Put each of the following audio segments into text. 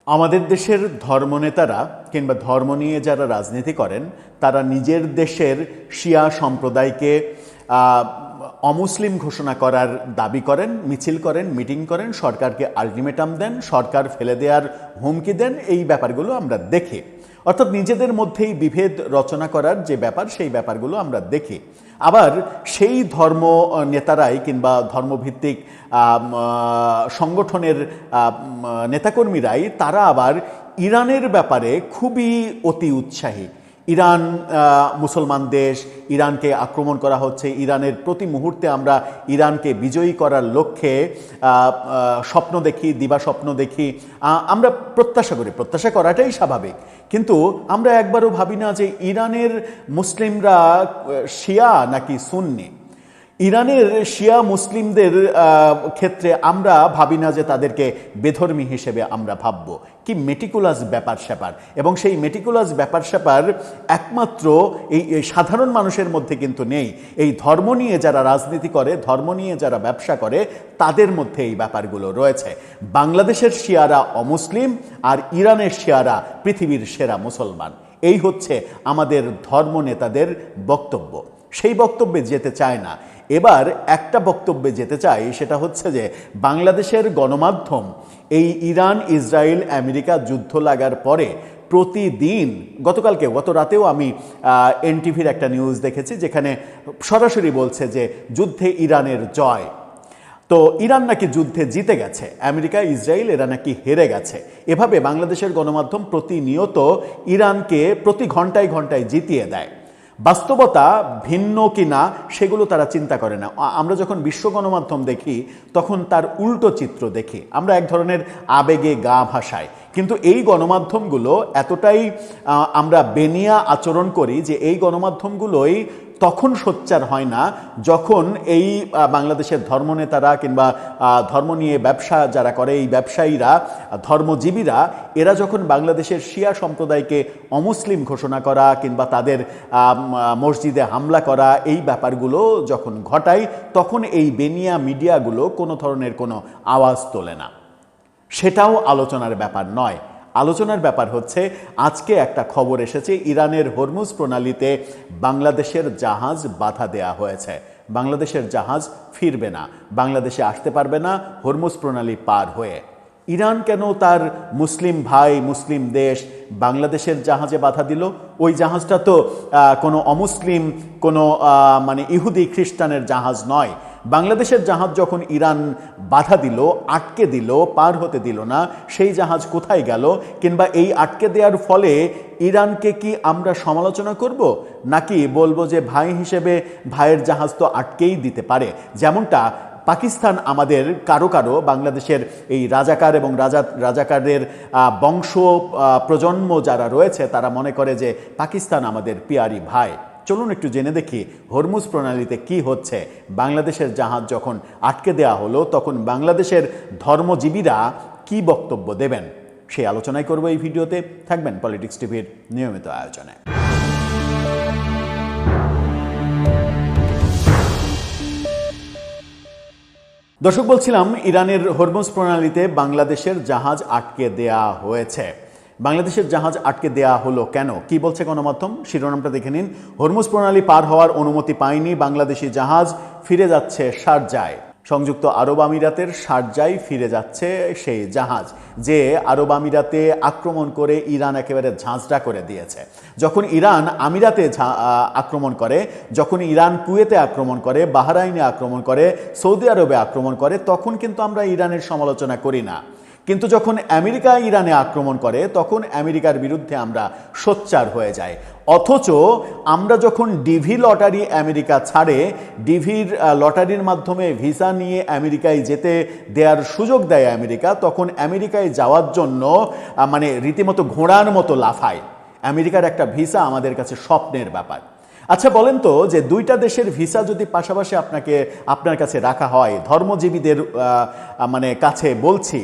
আমাদের দেশের ধর্মনেতারা কিংবা ধর্ম নিয়ে যারা রাজনীতি করেন তারা নিজের দেশের শিয়া সম্প্রদায়কে অমুসলিম ঘোষণা করার দাবি করেন, মিছিল করেন, মিটিং করেন, সরকারকে আলটিমেটাম দেন, সরকার ফেলে দেওয়ার হুমকি দেন। এই ব্যাপারগুলো আমরা দেখি, অর্থাৎ নিজেদের মধ্যেই বিভেদ রচনা করার যে ব্যাপার, সেই ব্যাপারগুলো আমরা দেখি। আবার সেই ধর্ম নেতারাই কিংবা ধর্মভিত্তিক সংগঠনের নেতাকর্মীরাই তারা আবার ইরানের ব্যাপারে খুবই অতি উৎসাহী। ইরান মুসলমান দেশ, ইরানকে আক্রমণ করা হচ্ছে, ইরানের প্রতি মুহূর্তে আমরা ইরানকে বিজয়ী করার লক্ষ্যে স্বপ্ন দেখি, দিবা স্বপ্ন দেখি, আমরা প্রত্যাশা করি। প্রত্যাশা করাটাই স্বাভাবিক, কিন্তু আমরা একবারও ভাবি না যে ইরানের মুসলিমরা শিয়া নাকি সুন্নি। ইরানের শিয়া মুসলিমদের ক্ষেত্রে আমরা ভাবি না যে তাদেরকে বেধর্মী হিসেবে আমরা ভাবব। কি মেটিকুলাস ব্যাপার স্যাপার! এবং সেই মেটিকুলাস ব্যাপার স্যাপার একমাত্র এই সাধারণ মানুষের মধ্যে কিন্তু নেই। এই ধর্ম নিয়ে যারা রাজনীতি করে, ধর্ম নিয়ে যারা ব্যবসা করে, তাদের মধ্যে এই ব্যাপারগুলো রয়েছে। বাংলাদেশের শিয়ারা অমুসলিম আর ইরানের শিয়ারা পৃথিবীর সেরা মুসলমান। এই হচ্ছে আমাদের ধর্ম নেতাদের বক্তব্য। সেই বক্তব্যে যেতে চায় না। এবার একটা বক্তব্যে যেতে চাই, সেটা হচ্ছে যে বাংলাদেশের গণমাধ্যম এই ইরান ইসরায়েল আমেরিকা যুদ্ধ লাগার পরে প্রতিদিন, গত রাতেও আমি এনটিভির একটা নিউজ দেখেছি যেখানে সরাসরি বলছে যে যুদ্ধে ইরানের জয়। তো ইরান নাকি যুদ্ধে জিতে গেছে, আমেরিকা ইসরায়েল এরা নাকি হেরে গেছে। এভাবে বাংলাদেশের গণমাধ্যম প্রতিনিয়ত ইরানকে প্রতি ঘন্টায় ঘন্টায় জিতিয়ে দেয়। বাস্তবতা ভিন্ন কিনা সেগুলো তারা চিন্তা করে না। আমরা যখন বিশ্ব গণমাধ্যম দেখি তখন তার উল্টো চিত্র দেখি, আমরা এক ধরনের আবেগে গা ভাসায়। কিন্তু এই গণমাধ্যমগুলো এতটাই আমরা বেনিয়া আচরণ করি যে এই গণমাধ্যমগুলোই তখন সোচ্চার হয় না যখন এই বাংলাদেশের ধর্মনেতারা কিংবা ধর্ম নিয়ে ব্যবসা যারা করে, এই ব্যবসায়ীরা, ধর্মজীবীরা, এরা যখন বাংলাদেশের শিয়া সম্প্রদায়কে অমুসলিম ঘোষণা করা কিংবা তাদের মসজিদে হামলা করা, এই ব্যাপারগুলো যখন ঘটায়, তখন এই বেনিয়া মিডিয়াগুলো কোনো ধরনের কোনো আওয়াজ তোলে না। সেটাও আলোচনার ব্যাপার নয়। আলোচনার ব্যাপার হচ্ছে আজকে একটা খবর এসেছে, ইরানের হরমুজ প্রণালীতে বাংলাদেশের জাহাজ বাধা দেয়া হয়েছে। বাংলাদেশের জাহাজ ফিরবে না, বাংলাদেশে আসতে পারবে না হরমুজ প্রণালী পার হয়ে। ইরান কেন তার মুসলিম ভাই, মুসলিম দেশ বাংলাদেশের জাহাজে বাধা দিল? ওই জাহাজটা তো কোনো অমুসলিম, কোনো মানে ইহুদি খ্রিস্টানের জাহাজ নয়। বাংলাদেশের জাহাজ যখন ইরান বাধা দিল, আটকে দিল, পার হতে দিল না, সেই জাহাজ কোথায় গেল? কিংবা এই আটকে দেওয়ার ফলে ইরানকে কি আমরা সমালোচনা করব, নাকি বলবো যে ভাই হিসেবে ভাইয়ের জাহাজ তো আটকেই দিতে পারে? যেমনটা পাকিস্তান আমাদের কারো বাংলাদেশের এই রাজাকার এবং রাজাকারদের বংশ প্রজন্ম যারা রয়েছে তারা মনে করে যে পাকিস্তান আমাদের পিয়ারি ভাই। চলুন একটু জেনে দেখি হরমুজ প্রণালীতে কি হচ্ছে। বাংলাদেশের জাহাজ যখন আটকে দেওয়া হলো তখন বাংলাদেশের ধর্মজীবীরা কি বক্তব্য দেবেন, সেই আলোচনাই করব এই ভিডিওতে। থাকবেন পলিটিক্স টিভির নিয়মিত আয়োজনে। দর্শক, বলছিলাম ইরানের হরমুজ প্রণালীতে বাংলাদেশের জাহাজ আটকে দেয়া হয়েছে। বাংলাদেশের জাহাজ আটকে দেয়া হলো কেন? কি বলছে গণমাধ্যম, শিরোনামটা দেখে নিন। হরমুজ প্রণালী পার হওয়ার অনুমতি পায়নি বাংলাদেশি জাহাজ, ফিরে যাচ্ছে শারজায়। সংযুক্ত আরব আমিরাতের শারজায় ফিরে যাচ্ছে সেই জাহাজ যে আরব আমিরাতে আক্রমণ করে ইরান একেবারে ঝাঁঝরা করে দিয়েছে। যখন ইরান আমিরাতে আক্রমণ করে, যখন ইরান কুয়েতে আক্রমণ করে, বাহরাইনে আক্রমণ করে, সৌদি আরবে আক্রমণ করে, তখন কিন্তু আমরা ইরানের সমালোচনা করি না। কিন্তু যখন আমেরিকা ইরানে আক্রমণ করে তখন আমেরিকার বিরুদ্ধে আমরা সোচ্চার হয়ে যাই। অথচ আমরা যখন ডিভি লটারি আমেরিকা ছাড়ে, ডিভির লটারির মাধ্যমে ভিসা নিয়ে আমেরিকায় যেতে দেওয়ার সুযোগ দেয় আমেরিকা, তখন আমেরিকায় যাওয়ার জন্য মানে রীতিমতো ঘোড়ার মতো লাফায়। আমেরিকার একটা ভিসা আমাদের কাছে স্বপ্নের ব্যাপার। আচ্ছা বলেন তো, যে দুইটা দেশের ভিসা যদি পাশাপাশি আপনার কাছে রাখা হয়, ধর্মজীবীদের মানে কাছে বলছি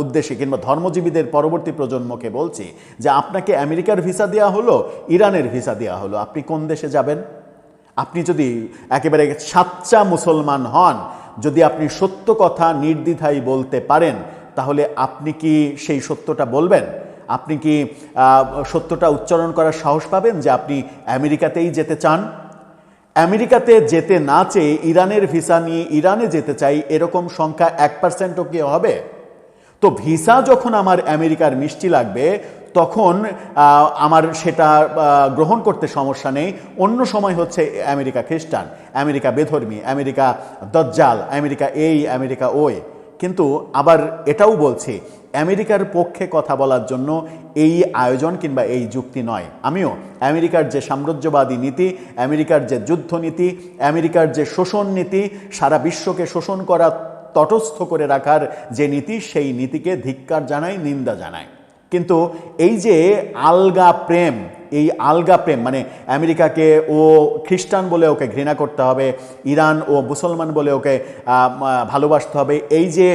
উদ্দেশ্যে, কিংবা ধর্মজীবীদের পরবর্তী প্রজন্মকে বলছি যে আপনাকে আমেরিকার ভিসা দেওয়া হলো, ইরানের ভিসা দেওয়া হলো, আপনি কোন দেশে যাবেন? আপনি যদি একেবারে সাচ্চা মুসলমান হন, যদি আপনি সত্য কথা নির্দ্বিধায় বলতে পারেন, তাহলে আপনি কি সেই সত্যটা বলবেন? আপনি কি সত্যটা উচ্চারণ করার সাহস পাবেন যে আপনি আমেরিকাতেই যেতে চান? আমেরিকাতে যেতে না চেয়ে ইরানের ভিসা নিয়ে ইরানে যেতে চাই, এরকম সংখ্যা 1%ও কি হবে? তো ভিসা যখন আমার আমেরিকার মিষ্টি লাগবে, তখন আমার সেটা গ্রহণ করতে সমস্যা নেই। অন্য সময় হচ্ছে আমেরিকা খ্রিস্টান, আমেরিকা বেধর্মী, আমেরিকা দজ্জাল, আমেরিকা এই, আমেরিকা ওই। কিন্তু আবার এটাও বলছি, আমেরিকার পক্ষে কথা বলার জন্য এই আয়োজন কিংবা এই যুক্তি নয়। আমিও আমেরিকার যে সাম্রাজ্যবাদী নীতি, আমেরিকার যে যুদ্ধনীতি, আমেরিকার যে শোষণ নীতি, সারা বিশ্বকে শোষণ করা, তটস্থ করে রাখার যে নীতি, সেই নীতিকে ধিক্কার জানাই, নিন্দা জানাই। কিন্তু এই যে আলগা প্রেম, এই আলগা প্রেম মানে আমেরিকাকে ও খ্রিস্টান বলে ওকে ঘৃণা করতে হবে, ইরান ও মুসলমান বলে ওকে ভালোবাসতে হবে, এই যে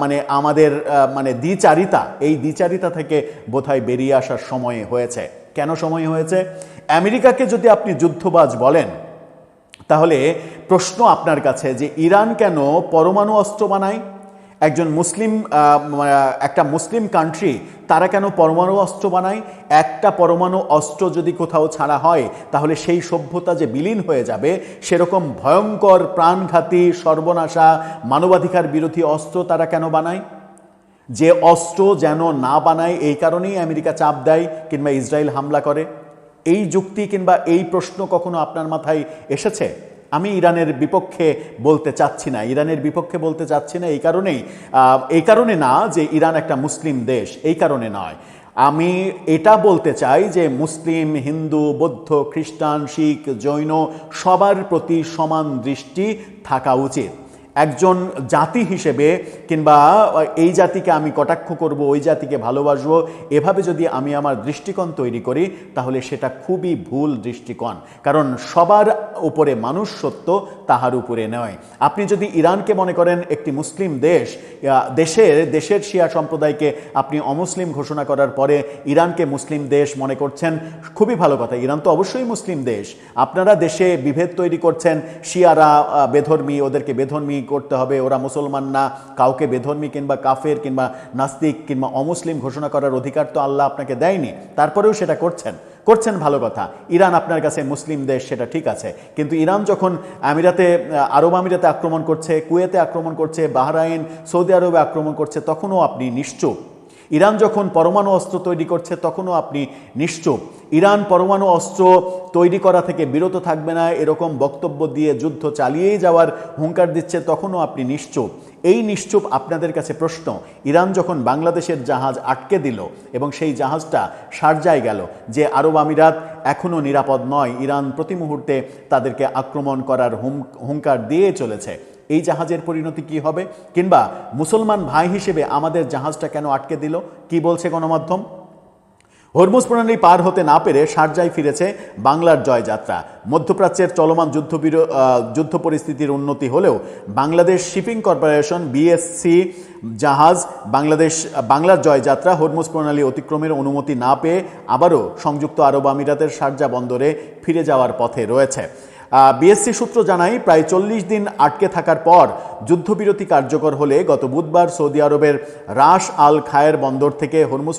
মানে আমাদের মানে দ্বিচারিতা, এই দ্বিচারিতা থেকে বোধহয় বেরিয়ে আসার সময় হয়েছে। কেন সময় হয়েছে? আমেরিকাকে যদি আপনি যুদ্ধবাজ বলেন, তাহলে প্রশ্ন আপনার কাছে যে ইরান কেন পরমাণু অস্ত্র বানায়? একজন মুসলিম, একটা মুসলিম কান্ট্রি, তারা কেন পরমাণু অস্ত্র বানায়? একটা পরমাণু অস্ত্র যদি কোথাও ছাড়া হয়, তাহলে সেই সভ্যতা যে বিলীন হয়ে যাবে, সেরকম ভয়ঙ্কর, প্রাণঘাতী, সর্বনাশা, মানবাধিকার বিরোধী অস্ত্র তারা কেন বানায়? যে অস্ত্র যেন না বানায়, এই কারণেই আমেরিকা চাপ দেয় কিংবা ইসরায়েল হামলা করে। এই যুক্তি কিংবা এই প্রশ্ন কখনো আপনার মাথায় এসেছে? আমি ইরানের বিপক্ষে বলতে চাচ্ছি না, ইরানের বিপক্ষে বলতে চাচ্ছি না এই কারণে না যে ইরান একটা মুসলিম দেশ, এই কারণে নয়। আমি এটা বলতে চাই যে মুসলিম, হিন্দু, বৌদ্ধ, খ্রিস্টান, শিখ, জৈন সবার প্রতি সমান দৃষ্টি থাকা উচিত। একজন জাতি হিসেবে কিংবা এই জাতিকে আমি কটাক্ষ করব, ওই জাতিকে ভালোবাসবো, এভাবে যদি আমি আমার দৃষ্টিকোণ তৈরি করি, তাহলে সেটা খুবই ভুল দৃষ্টিকোণ। কারণ সবার উপরে মানুষ সত্য, তাহার উপরে নয়। আপনি যদি ইরানকে মনে করেন একটি মুসলিম দেশ, দেশের শিয়া সম্প্রদায়কে আপনি অমুসলিম ঘোষণা করার পরে ইরানকে মুসলিম দেশ মনে করছেন, খুবই ভালো কথা। ইরান তো অবশ্যই মুসলিম দেশ। আপনারা দেশে বিভেদ তৈরি করছেন, শিয়ারা বেধর্মী, ওদেরকে বেধর্মী করতে হবে, ওরা মুসলমান না। কাউকে বেধর্মী কিংবা কাফের কিংবা নাস্তিক কিংবা অমুসলিম ঘোষণা করার অধিকার তো আল্লাহ আপনাকে দেয়নি, তারপরেও সেটা করছেন ভালো কথা। ইরান আপনার কাছে মুসলিম দেশ, সেটা ঠিক আছে। কিন্তু ইরান যখন আরব আমিরাতে আক্রমণ করছে, কুয়েতে আক্রমণ করছে, বাহরাইন, সৌদি আরবে আক্রমণ করছে, তখনও আপনি নিশ্চুপ। ইরান যখন পরমাণু অস্ত্র তৈরি করছে, তখনও আপনি নিশ্চুপ। ইরান পরমাণু অস্ত্র তৈরি করা থেকে বিরত থাকবে না, এরকম বক্তব্য দিয়ে যুদ্ধ চালিয়েই যাওয়ার হুঙ্কার দিচ্ছে, তখনও আপনি নিশ্চুপ। এই নিশ্চুপ আপনাদের কাছে প্রশ্ন। ইরান যখন বাংলাদেশের জাহাজ আটকে দিল এবং সেই জাহাজটা শারজায় গেল, যে আরব আমিরাত এখনও নিরাপদ নয়, ইরান প্রতি মুহূর্তে তাদেরকে আক্রমণ করার হুঙ্কার দিয়ে চলেছে, এই জাহাজের পরিণতি কি হবে? কিংবা মুসলমান ভাই হিসেবে আমাদের জাহাজটা কেন আটকে দিল? কি বলছে গণমাধ্যম? হরমুজ প্রণালী পার হতে না পেরে শারজায় ফিরেছে বাংলার জয়যাত্রা। মধ্যপ্রাচ্যের চলমান যুদ্ধ পরিস্থিতির উন্নতি হলেও বাংলাদেশ শিপিং কর্পোরেশন বিএসসি জাহাজ বাংলার জয়যাত্রা হরমুজ প্রণালী অতিক্রমের অনুমতি না পেয়ে আবারও সংযুক্ত আরব আমিরাতের শারজা বন্দরে ফিরে যাওয়ার পথে রয়েছে। বিএসসি সূত্র জানায়, প্রায় 40 দিন আটকে থাকার পর যুদ্ধবিরতি কার্যকর হলে গত বুধবার সৌদি আরবের রাস আল খায়ের বন্দর থেকে হরমুজ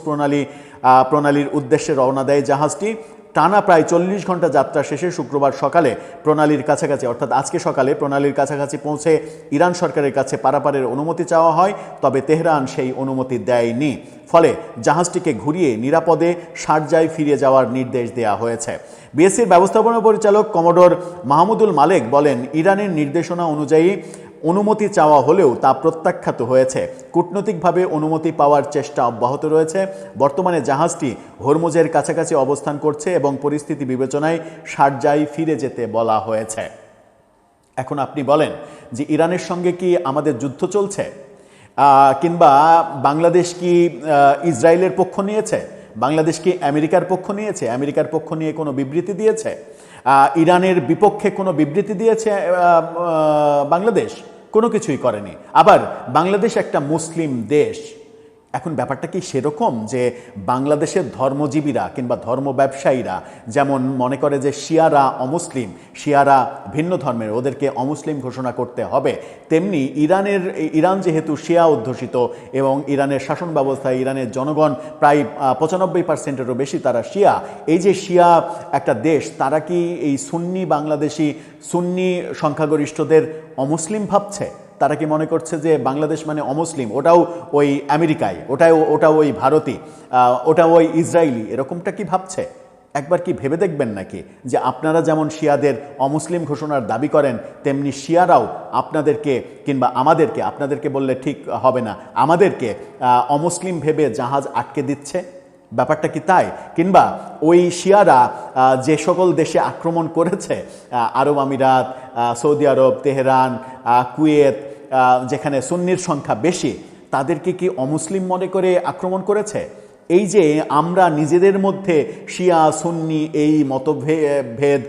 প্রণালীর উদ্দেশ্যে রওনা দেয় জাহাজটি। টানা প্রায় 40 ঘন্টা যাত্রা শেষে শুক্রবার সকালে প্রণালীর কাছাকাছি, অর্থাৎ আজকে সকালে প্রণালীর কাছাকাছি পৌঁছে ইরান সরকারের কাছে পারাপারের অনুমতি চাওয়া হয়, তবে তেহরান সেই অনুমতি দেয়নি। ফলে জাহাজটিকে ঘুরিয়ে নিরাপদে শারজায় ফিরে যাওয়ার নির্দেশ দেওয়া হয়েছে। বিএসসির ব্যবস্থাপনা পরিচালক কমোডর মাহমুদুল মালেক বলেন, ইরানের নির্দেশনা অনুযায়ী অনুমতি চাওয়া হলেও তা প্রত্যাখ্যাত হয়েছে। কূটনৈতিকভাবে অনুমতি পাওয়ার চেষ্টা অব্যাহত রয়েছে। বর্তমানে জাহাজটি হরমুজের কাছাকাছি অবস্থান করছে এবং পরিস্থিতি বিবেচনায় শারজায় ফিরে যেতে বলা হয়েছে। এখন আপনি বলেন যে ইরানের সঙ্গে কি আমাদের যুদ্ধ চলছে? কিংবা বাংলাদেশ কি ইসরায়েলের পক্ষ নিয়েছে? বাংলাদেশ কি আমেরিকার পক্ষ নিয়েছে? আমেরিকার পক্ষ নিয়ে কোনো বিবৃতি দিয়েছে? ইরানের বিপক্ষে কোনো বিবৃতি দিয়েছে বাংলাদেশ? কোনো কিছুই করেনি। আবার বাংলাদেশ একটা মুসলিম দেশ, এখন ব্যাপারটা কি সেরকম যে বাংলাদেশের ধর্মজীবীরা কিংবা ধর্ম ব্যবসায়ীরা যেমন মনে করে যে শিয়ারা অমুসলিম, শিয়ারা ভিন্ন ধর্মের, ওদেরকে অমুসলিম ঘোষণা করতে হবে, তেমনি ইরান যেহেতু শিয়া অধ্যুষিত এবং ইরানের শাসন ব্যবস্থায় ইরানের জনগণ প্রায় 95%-এরও বেশি তারা শিয়া, এই যে শিয়া একটা দেশ, তারা কি এই সুন্নি বাংলাদেশি সুন্নি সংখ্যাগরিষ্ঠদের অমুসলিম ভাবছে? তারা কি মনে করছে যে বাংলাদেশ মানে অমুসলিম, ওটাও ওই আমেরিকায়, ওটাও ওই ভারতী, ওটাও ওই ইসরায়েলি, এরকমটা কি ভাবছে? একবার কি ভেবে দেখবেন নাকি যে আপনারা যেমন শিয়াদের অমুসলিম ঘোষণার দাবি করেন, তেমনি শিয়ারাও আপনাদেরকে কিংবা আমাদেরকে, আপনাদেরকে বললে ঠিক হবে না, আমাদেরকে অমুসলিম ভেবে জাহাজ আটকে দিচ্ছে? ব্যাপারটা কি তাই? কিংবা ওই শিয়ারা যে সকল দেশে আক্রমণ করেছে, আরব আমিরাত, সৌদি আরব, তেহরান, কুয়েত, যেখানে সুন্নির সংখ্যা বেশি, তাদেরকে কি অমুসলিম মনে করে আক্রমণ করেছে? এই যে আমরা নিজেদের মধ্যে শিয়া সুন্নি এই মতভেদ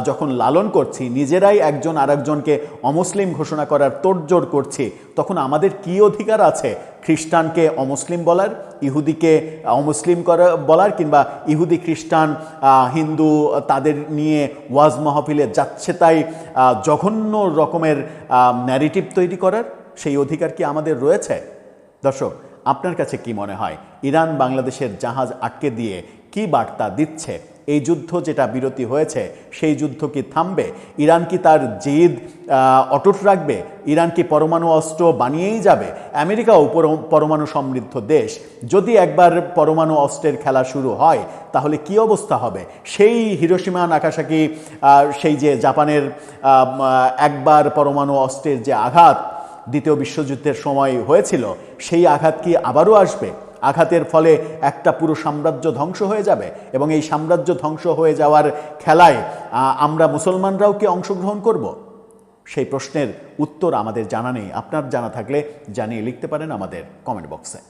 যখন লালন করছি, নিজেরাই একজন আরেকজনকে অমুসলিম ঘোষণা করার তোড়জোড় করছি, তখন আমাদের কি অধিকার আছে খ্রিস্টানকে অমুসলিম বলার, ইহুদিকে অমুসলিম বলার, কিংবা ইহুদি খ্রিস্টান হিন্দু তাদের নিয়ে ওয়াজ মাহফিলে যাচ্ছে তাই জঘন্য রকমের ন্যারেটিভ তৈরি করার? সেই অধিকার কি আমাদের রয়েছে? দর্শক, আপনার কাছে কি মনে হয় ইরান বাংলাদেশের জাহাজ আটকে দিয়ে কি বার্তা দিচ্ছে? এই যুদ্ধ যেটা বিরতি হয়েছে, সেই যুদ্ধ কি থামবে? ইরান কি তার জিদ অটুট রাখবে? ইরান কি পরমাণু অস্ত্র বানিয়েই যাবে? আমেরিকাও পরমাণু সমৃদ্ধ দেশ, যদি একবার পরমাণু অস্ত্রের খেলা শুরু হয় তাহলে কি অবস্থা হবে? সেই হিরোশিমা নাগাসাকি, সেই যে জাপানের একবার পরমাণু অস্ত্রের যে আঘাত দ্বিতীয় বিশ্বযুদ্ধের সময় হয়েছিল, সেই আঘাত কি আবারও আসবে? আঘাতের ফলে একটা পুরো সাম্রাজ্য ধ্বংস হয়ে যাবে, এবং এই সাম্রাজ্য ধ্বংস হয়ে যাওয়ার খেলায় আমরা মুসলমানরাও কি অংশগ্রহণ করব? সেই প্রশ্নের উত্তর আমাদের জানা নেই। আপনার জানা থাকলে জানিয়ে লিখতে পারেন আমাদের কমেন্ট বক্সে।